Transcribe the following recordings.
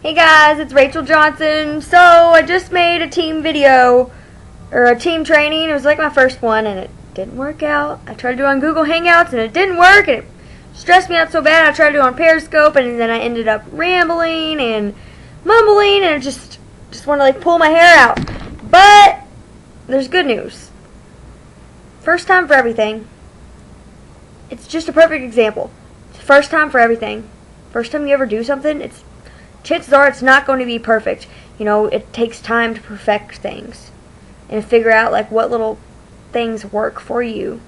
Hey guys, it's Rachel Johnson. So I just made a team video, or a team training. It was like my first one and it didn't work out. I tried to do it on Google Hangouts and it didn't work and it stressed me out so bad. I tried to do it on Periscope and then I ended up rambling and mumbling and I just wanted to like pull my hair out. But there's good news. First time for everything. It's just a perfect example. First time for everything. First time you ever do something, chances are it's not going to be perfect. You know, it takes time to perfect things and figure out like what little things work for you.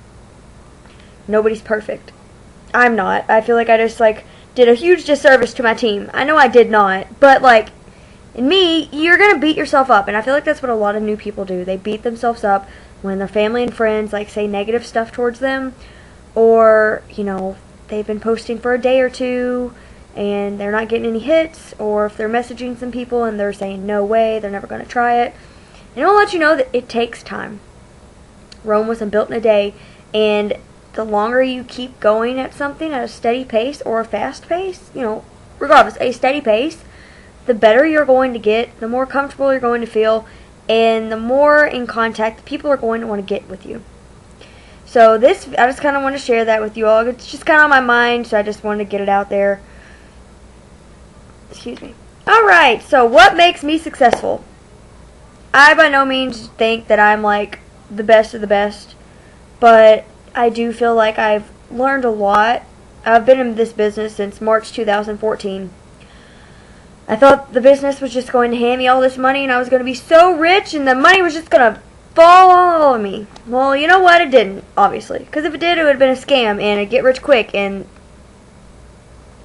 Nobody's perfect. I'm not. I feel like I just like did a huge disservice to my team. I know I did not, but like in me, you're going to beat yourself up, and I feel like that's what a lot of new people do. They beat themselves up when their family and friends like say negative stuff towards them, or, you know, they've been posting for a day or two and they're not getting any hits, or if they're messaging some people and they're saying no way, they're never going to try it. And it'll let you know that it takes time. Rome wasn't built in a day, and the longer you keep going at something at a steady pace or a fast pace, you know, regardless, a steady pace, the better you're going to get, the more comfortable you're going to feel, and the more in contact people are going to want to get with you. So this, I just kind of want to share that with you all. It's just kind of on my mind, so I just wanted to get it out there. Excuse me. Alright, so what makes me successful? I by no means think that I'm like the best of the best, but I do feel like I've learned a lot. I've been in this business since March 2014. I thought the business was just going to hand me all this money and I was going to be so rich and the money was just going to fall all over me. Well, you know what? It didn't, obviously. Because if it did, it would have been a scam and a get rich quick, and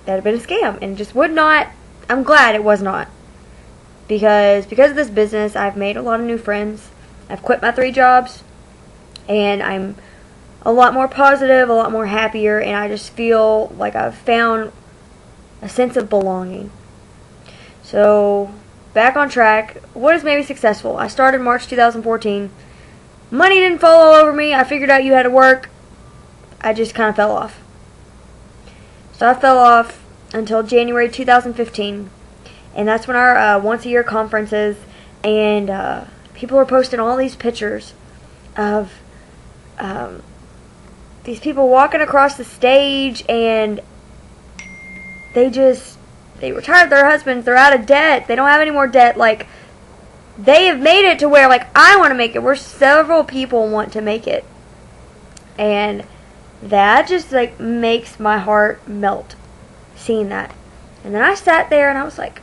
that would have been a scam and just would not. I'm glad it was not. Because of this business, I've made a lot of new friends. I've quit my 3 jobs and I'm a lot more positive, a lot more happier, and I just feel like I've found a sense of belonging. So, back on track. What has made me successful? I started March 2014. Money didn't fall all over me. I figured out you had to work. I just kind of fell off. So I fell off until January 2015. And that's when our once-a-year conference is. And people were posting all these pictures of these people walking across the stage, and they retired their husbands, they're out of debt, they don't have any more debt, like, they have made it to where, like, I want to make it, where several people want to make it, and that just, like, makes my heart melt, seeing that. And then I sat there and I was like,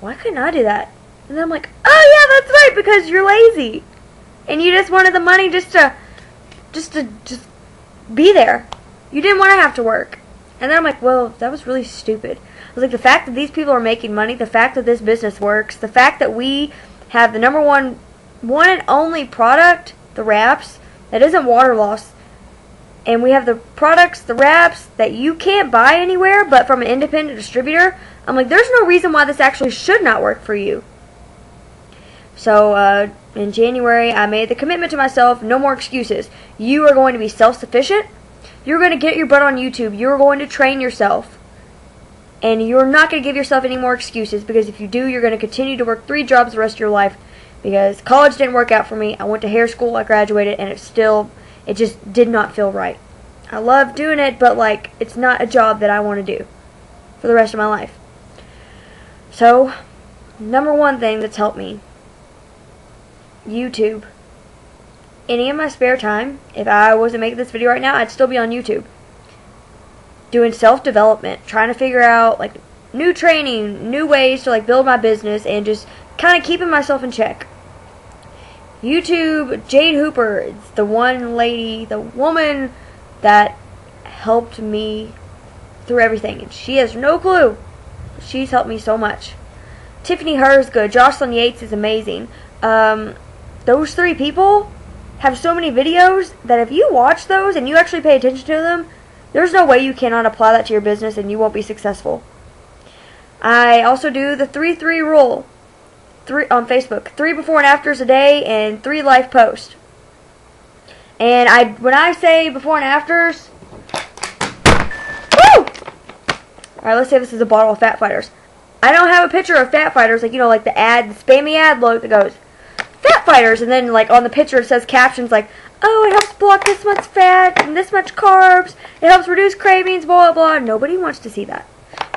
why couldn't I do that? And then I'm like, oh yeah, that's right, because you're lazy, and you just wanted the money just to be there. You didn't want to have to work. And then I'm like, well, that was really stupid. I was like, the fact that these people are making money, the fact that this business works, the fact that we have the number one and only product, the wraps, that isn't water loss, and we have the products, the wraps, that you can't buy anywhere but from an independent distributor, I'm like, there's no reason why this actually should not work for you. So, in January, I made the commitment to myself, no more excuses. You are going to be self-sufficient. You're going to get your butt on YouTube. You're going to train yourself. And you're not going to give yourself any more excuses, because if you do, you're going to continue to work 3 jobs the rest of your life, because college didn't work out for me. I went to hair school, I graduated, and it just did not feel right. I love doing it, but like, it's not a job that I want to do for the rest of my life. So, number one thing that's helped me, YouTube. Any of my spare time, if I wasn't making this video right now, I'd still be on YouTube doing self-development, trying to figure out like new training, new ways to like build my business, and just kind of keeping myself in check. YouTube, Jade Hooper, it's the one lady, the woman that helped me through everything, and she has no clue. She's helped me so much. Tiffany Herr's good. Jocelyn Yates is amazing. Those 3 people have so many videos that if you watch those and you actually pay attention to them, there's no way you cannot apply that to your business and you won't be successful. I also do the 3-3 rule on Facebook. 3 before and afters a day and 3 life posts. And when I say before and afters, woo! Alright, let's say this is a bottle of Fat Fighters. I don't have a picture of Fat Fighters, like, you know, like the ad, the spammy ad look that goes, Fat Fighters, and then, like, on the picture it says captions like, oh, it helps block this much fat and this much carbs, it helps reduce cravings, blah, blah, blah. Nobody wants to see that.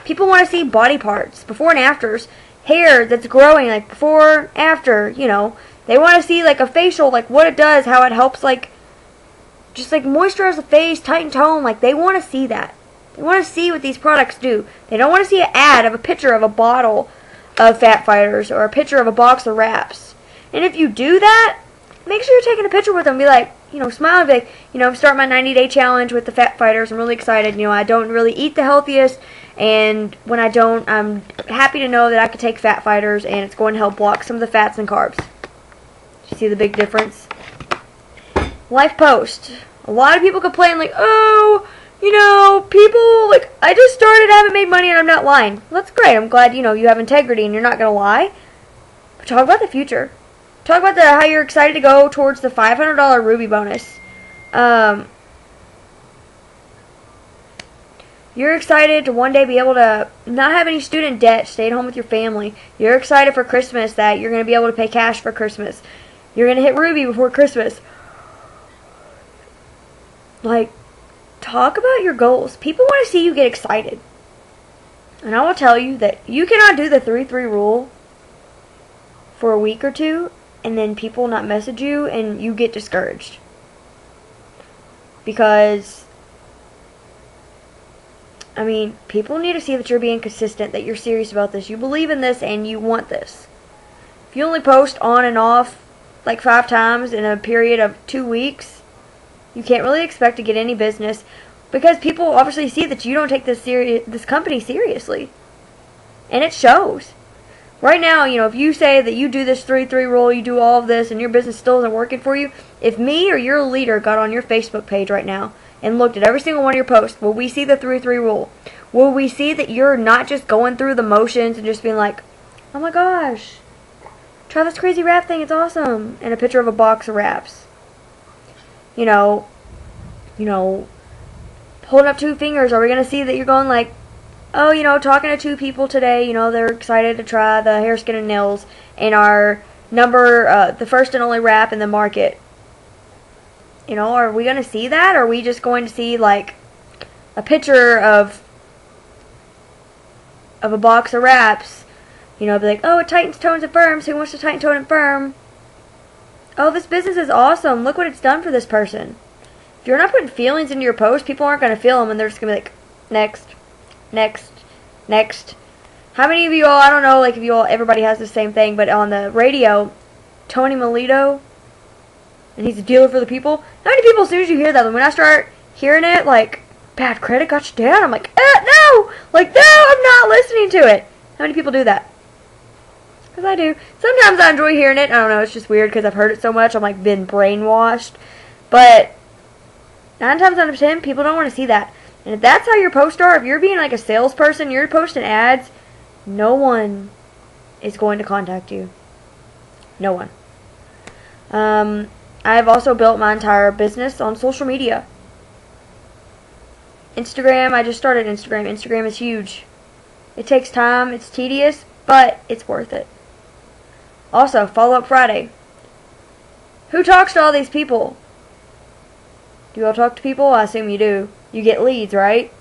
People want to see body parts, before and afters, hair that's growing, like, before, after, you know. They want to see, like, a facial, like, what it does, how it helps, like, just, like, moisturize the face, tighten tone, like, they want to see that. They want to see what these products do. They don't want to see an ad of a picture of a bottle of Fat Fighters or a picture of a box of wraps. And if you do that, make sure you're taking a picture with them. Be like, you know, smile and be like, you know, I'm starting my 90-day challenge with the Fat Fighters. I'm really excited. You know, I don't really eat the healthiest, and when I don't, I'm happy to know that I can take Fat Fighters, and it's going to help block some of the fats and carbs. You see the big difference? Life post. A lot of people complain like, oh, you know, people, like, I just started, I haven't made money, and I'm not lying. Well, that's great. I'm glad, you know, you have integrity and you're not going to lie. But talk about the future. Talk about how you're excited to go towards the $500 Ruby bonus. You're excited to one day be able to not have any student debt, stay at home with your family. You're excited for Christmas that you're going to be able to pay cash for Christmas. You're going to hit Ruby before Christmas. Like, talk about your goals. People want to see you get excited. And I will tell you that you cannot do the 3-3 rule for a week or two and then people not message you and you get discouraged. Because, I mean, people need to see that you're being consistent, that you're serious about this. You believe in this and you want this. If you only post on and off like 5 times in a period of 2 weeks, you can't really expect to get any business because people obviously see that you don't take this company seriously. And it shows. Right now, you know, if you say that you do this 3-3 rule, you do all of this, and your business still isn't working for you, if me or your leader got on your Facebook page right now and looked at every single one of your posts, will we see the 3-3 rule? Will we see that you're not just going through the motions and just being like, oh my gosh, try this crazy wrap thing, it's awesome, and a picture of a box of wraps? You know, holding up 2 fingers, are we going to see that you're going like, oh, you know, talking to 2 people today, you know, they're excited to try the hair, skin, and nails in our the first and only wrap in the market. You know, are we going to see that? Or are we just going to see, like, a picture of a box of wraps? You know, be like, oh, it tightens, tones, and firms. Who wants to tighten, tone, and firm? Oh, this business is awesome. Look what it's done for this person. If you're not putting feelings into your post, people aren't going to feel them, and they're just going to be like, next, next, next. How many of you all, I don't know, like if you all, everybody has the same thing, but on the radio, Tony Melito, and he's a dealer for the people. How many people, as soon as you hear that, when I start hearing it, like, bad credit got you down, I'm like, no! Like, no, I'm not listening to it. How many people do that? Because I do. Sometimes I enjoy hearing it. I don't know, it's just weird because I've heard it so much. I'm like been brainwashed. But 9 times out of 10, people don't want to see that. And if that's how your posts are, if you're being like a salesperson, you're posting ads, no one is going to contact you. No one. I've also built my entire business on social media. Instagram, I just started Instagram. Instagram is huge. It takes time, it's tedious, but it's worth it. Also, Follow Up Friday. Who talks to all these people? Do you all talk to people? I assume you do. You get leads, right?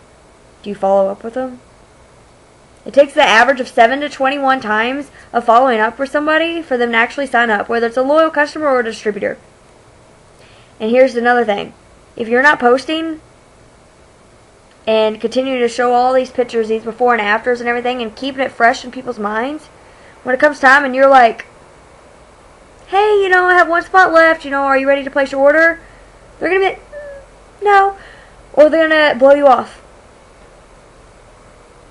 Do you follow up with them? It takes the average of 7 to 21 times of following up with somebody for them to actually sign up, whether it's a loyal customer or a distributor. And here's another thing. If you're not posting and continuing to show all these pictures, these before and afters and everything, and keeping it fresh in people's minds, when it comes time and you're like, hey, you know, I have 1 spot left, you know, are you ready to place your order? They're going to be like, no. Or they're going to blow you off.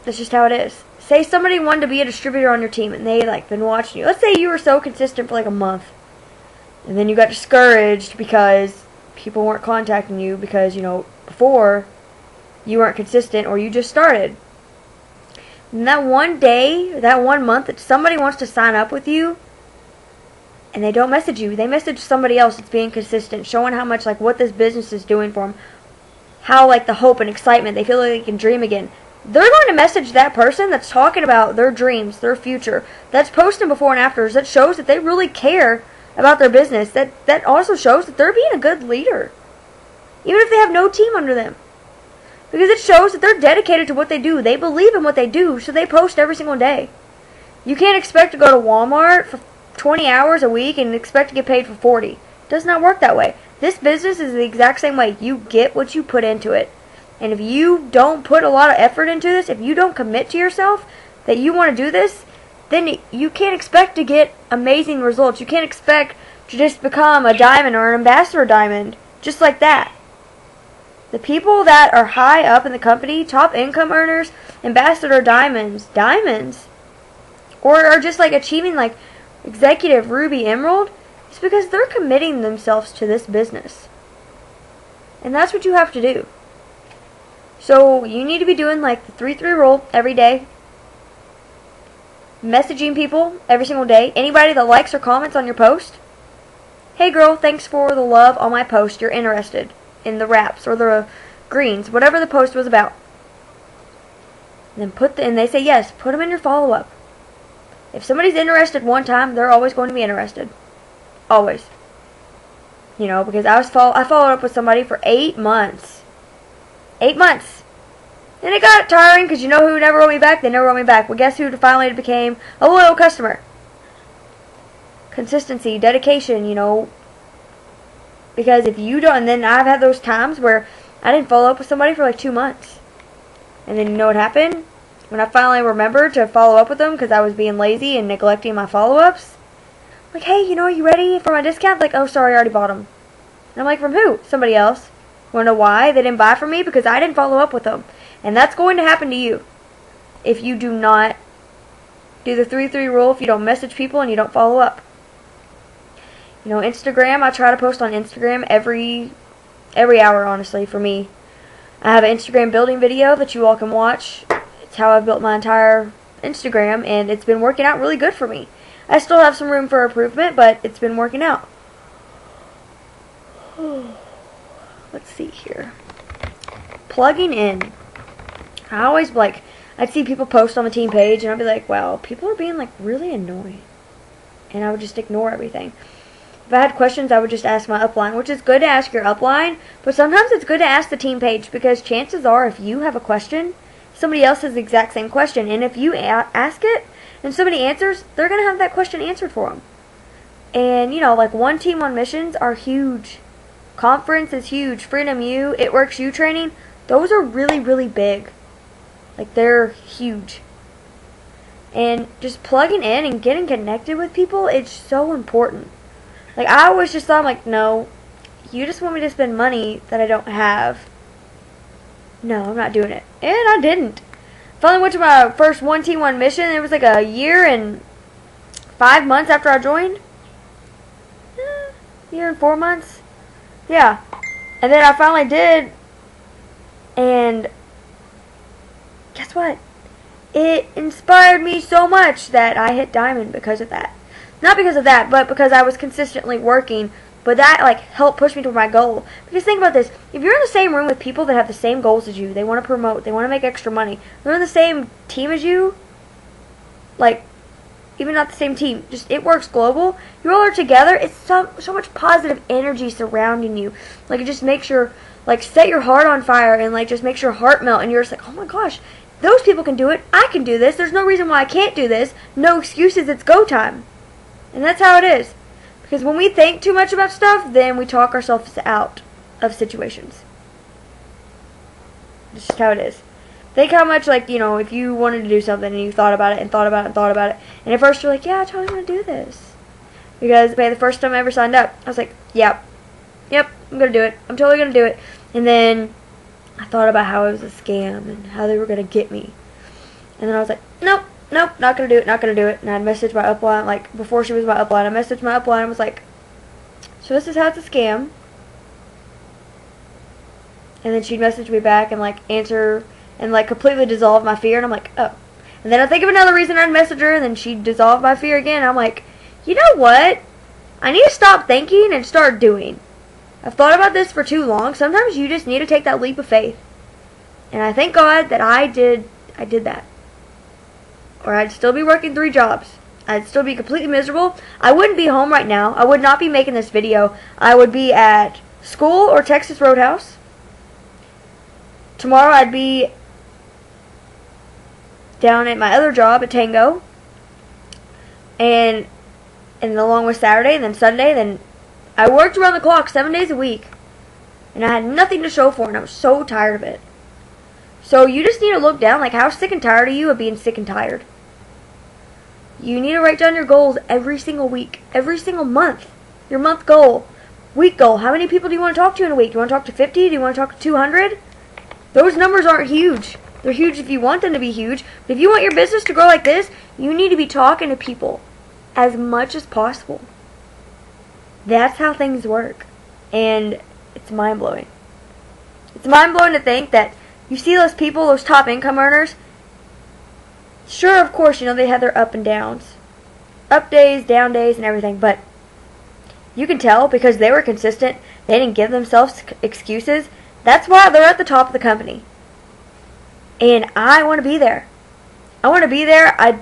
That's just how it is. Say somebody wanted to be a distributor on your team and they like been watching you. Let's say you were so consistent for like a month. And then you got discouraged because people weren't contacting you because, you know, before you weren't consistent or you just started. And that one day, that 1 month that somebody wants to sign up with you and they don't message you, they message somebody else that's being consistent, showing how much like what this business is doing for them. How like the hope and excitement, they feel like they can dream again. they're going to message that person that's talking about their dreams, their future, that's posting before and afters, that shows that they really care about their business, that also shows that they're being a good leader, even if they have no team under them. Because it shows that they're dedicated to what they do. They believe in what they do, so they post every single day. You can't expect to go to Walmart for 20 hours a week and expect to get paid for 40. It does not work that way. This business is the exact same way. You get what you put into it. And if you don't put a lot of effort into this, if you don't commit to yourself that you want to do this, then you can't expect to get amazing results. You can't expect to just become a diamond or an ambassador diamond just like that. The people that are high up in the company, top income earners, ambassador diamonds, or are just like achieving like executive ruby emerald, it's because they're committing themselves to this business. And that's what you have to do. So you need to be doing like the 3-3 rule every day. Messaging people every single day. Anybody that likes or comments on your post. Hey girl, thanks for the love on my post. You're interested in the wraps or the greens, whatever the post was about. And then and they say yes, put them in your follow-up. If somebody's interested one time, they're always going to be interested. Always. You know, because I followed up with somebody for 8 months. 8 months. And it got tiring because you know who never wrote me back? They never wrote me back. Well, guess who finally became a loyal customer? Consistency, dedication, you know. Because if you don't, and then I've had those times where I didn't follow up with somebody for like 2 months. And then you know what happened? When I finally remembered to follow up with them because I was being lazy and neglecting my follow-ups. Like, hey, you know, are you ready for my discount? Like, oh, sorry, I already bought them. And I'm like, from who? Somebody else. Want to know why? They didn't buy from me because I didn't follow up with them. And that's going to happen to you if you do not do the 3-3 rule, if you don't message people and you don't follow up. You know, Instagram, I try to post on Instagram every hour, honestly, for me. I have an Instagram building video that you all can watch. It's how I've built my entire Instagram, and it's been working out really good for me. I still have some room for improvement, but it's been working out. Let's see here. Plugging in. I always I'd see people post on the team page, and I'd be like, wow, people are being like really annoying. And I would just ignore everything. If I had questions, I would just ask my upline, which is good to ask your upline, but sometimes it's good to ask the team page because chances are if you have a question, somebody else has the exact same question. And if you ask it and somebody answers, they're going to have that question answered for them. And, you know, like One Team One missions are huge. Conference is huge. Freedom U, It Works U training, those are really, really big. Like, they're huge. And just plugging in and getting connected with people, it's so important. Like, I always just thought, like, no, you just want me to spend money that I don't have. No, I'm not doing it. And I didn't. Finally went to my first One Team One mission. It was like a year and 5 months after I joined. Year and 4 months. Yeah. And then I finally did. And guess what? It inspired me so much that I hit diamond because of that. Not because of that, but because I was consistently working. But that, like, helped push me toward my goal. Because think about this. If you're in the same room with people that have the same goals as you, they want to promote, they want to make extra money, they're in the same team as you, like, even not the same team, just It Works Global, you all are together, it's so much positive energy surrounding you. Like, it just makes your, like, set your heart on fire and, like, just makes your heart melt. And you're just like, oh my gosh, those people can do it. I can do this. There's no reason why I can't do this. No excuses. It's go time. And that's how it is. Because when we think too much about stuff, then we talk ourselves out of situations. That's just how it is. Think how much, like, you know, if you wanted to do something and you thought about it and thought about it and thought about it, and at first you're like, yeah, I totally want to do this. Because, man, the first time I ever signed up, I was like, yep, I'm going to do it. I'm totally going to do it. And then I thought about how it was a scam and how they were going to get me. And then I was like, nope, not going to do it, not going to do it. And I'd message my upline, like, before she was my upline, I messaged my upline and was like, so this is how it's a scam. And then she'd message me back and, like, answer and, like, completely dissolve my fear. And I'm like, oh. And then I think of another reason I'd message her, and then she'd dissolve my fear again. And I'm like, you know what? I need to stop thinking and start doing. I've thought about this for too long. Sometimes you just need to take that leap of faith. And I thank God that I did I did that. Or I'd still be working 3 jobs. I'd still be completely miserable. I wouldn't be home right now. I would not be making this video. I would be at school or Texas Roadhouse. Tomorrow I'd be down at my other job at Tango. And along with Saturday and then Sunday, then I worked around the clock 7 days a week. And I had nothing to show for it, and I was so tired of it. So you just need to look down, like, how sick and tired are you of being sick and tired? You need to write down your goals every single week, every single month. Your month goal, week goal. How many people do you want to talk to in a week? Do you want to talk to 50? Do you want to talk to 200? Those numbers aren't huge. They're huge if you want them to be huge. But if you want your business to grow like this, you need to be talking to people as much as possible. That's how things work. And it's mind-blowing. It's mind-blowing to think that you see those people, those top income earners. Sure, of course, you know, they have their up and downs. Up days, down days, and everything. But you can tell because they were consistent. They didn't give themselves excuses. That's why they're at the top of the company. And I want to be there. I want to be there. I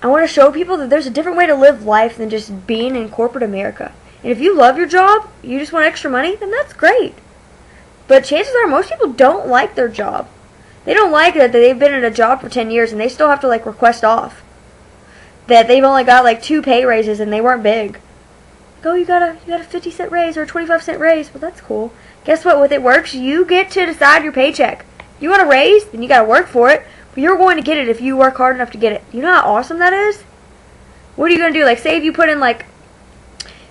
want to show people that there's a different way to live life than just being in corporate America. And if you love your job, you just want extra money, then that's great. But chances are most people don't like their job. They don't like that they've been in a job for 10 years and they still have to like request off. That they've only got like 2 pay raises and they weren't big. Go, you got a 50-cent raise or a 25-cent raise. Well, that's cool. Guess what? With It Works, you get to decide your paycheck. You want a raise? Then you got to work for it. But you're going to get it if you work hard enough to get it. You know how awesome that is? What are you going to do? Like, say if you put in like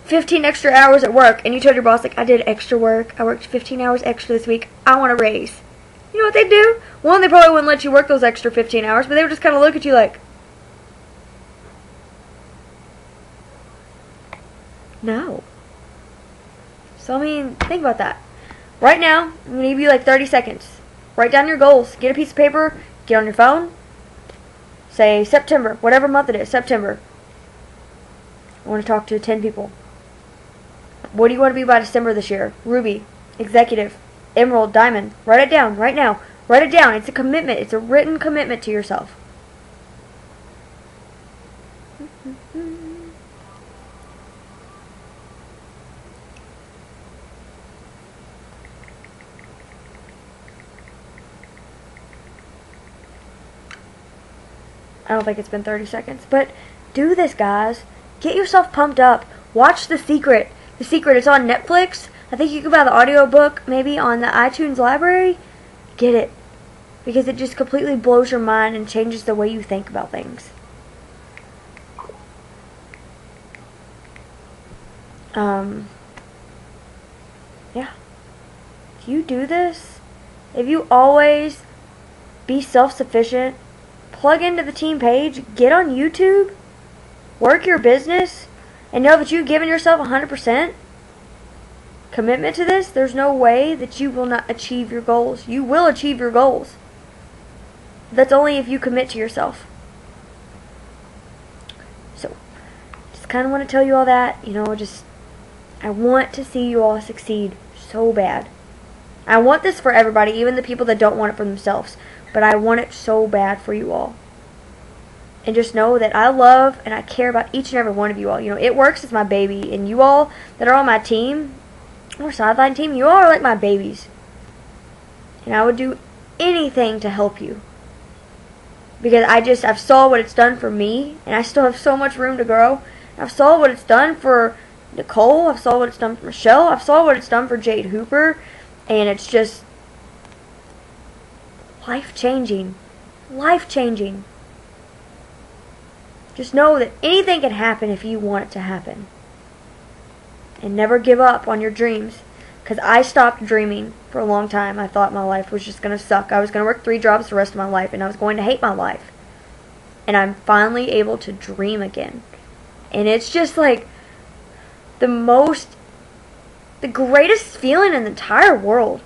15 extra hours at work and you told your boss, like, I did extra work. I worked 15 hours extra this week. I want a raise. You know what they'd do? One, they probably wouldn't let you work those extra 15 hours, but they would just kind of look at you like, no. So, I mean, think about that. Right now, I'm going to give you like 30 seconds. Write down your goals. Get a piece of paper. Get on your phone. Say September, whatever month it is, September. I want to talk to 10 people. What do you want to be by December this year? Ruby, executive, emerald, diamond. Write it down right now. Write it down. It's a commitment. It's a written commitment to yourself. I don't think it's been 30 seconds. But do this, guys. Get yourself pumped up. Watch The Secret. The Secret is on Netflix. I think you can buy the audiobook maybe on the iTunes library. Get it. Because it just completely blows your mind and changes the way you think about things. Yeah. If you do this, if you always be self-sufficient, plug into the team page, get on YouTube, work your business, and know that you've given yourself 100% commitment to this, there's no way that you will not achieve your goals. You will achieve your goals. That's only if you commit to yourself. So, just kind of want to tell you all that. You know, I want to see you all succeed so bad. I want this for everybody, even the people that don't want it for themselves. But I want it so bad for you all. And just know that I love and I care about each and every one of you all. You know, It Works is my baby. And you all that are on my team, or sideline team, you all are like my babies. And I would do anything to help you. Because I've saw what it's done for me. And I still have so much room to grow. I've saw what it's done for Nicole. I've saw what it's done for Michelle. I've saw what it's done for Jade Hooper. And it's just life-changing. Life-changing. Just know that anything can happen if you want it to happen. And never give up on your dreams. Because I stopped dreaming for a long time. I thought my life was just going to suck. I was going to work 3 jobs the rest of my life. And I was going to hate my life. And I'm finally able to dream again. And it's just like the greatest feeling in the entire world.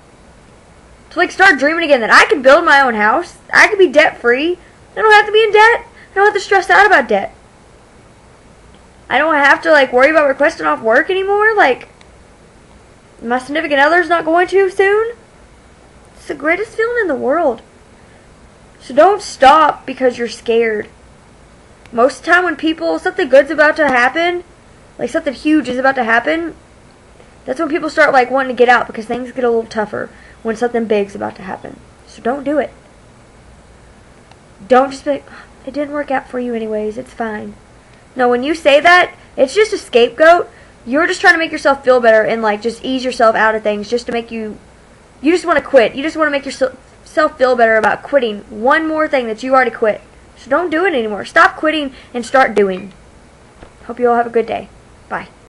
To like start dreaming again that I can build my own house. I can be debt free. I don't have to be in debt. I don't have to stress out about debt. I don't have to like worry about requesting off work anymore. Like my significant other's not going to soon. It's the greatest feeling in the world. So don't stop because you're scared. Most of the time when something good's about to happen, like something huge is about to happen, that's when people start like wanting to get out because things get a little tougher when something big's about to happen. So don't do it. Don't just be like, it didn't work out for you anyways, it's fine. No, when you say that, it's just a scapegoat. You're just trying to make yourself feel better and like just ease yourself out of things just to make you just want to quit. You just want to make yourself feel better about quitting one more thing that you already quit. So don't do it anymore. Stop quitting and start doing. Hope you all have a good day. Bye.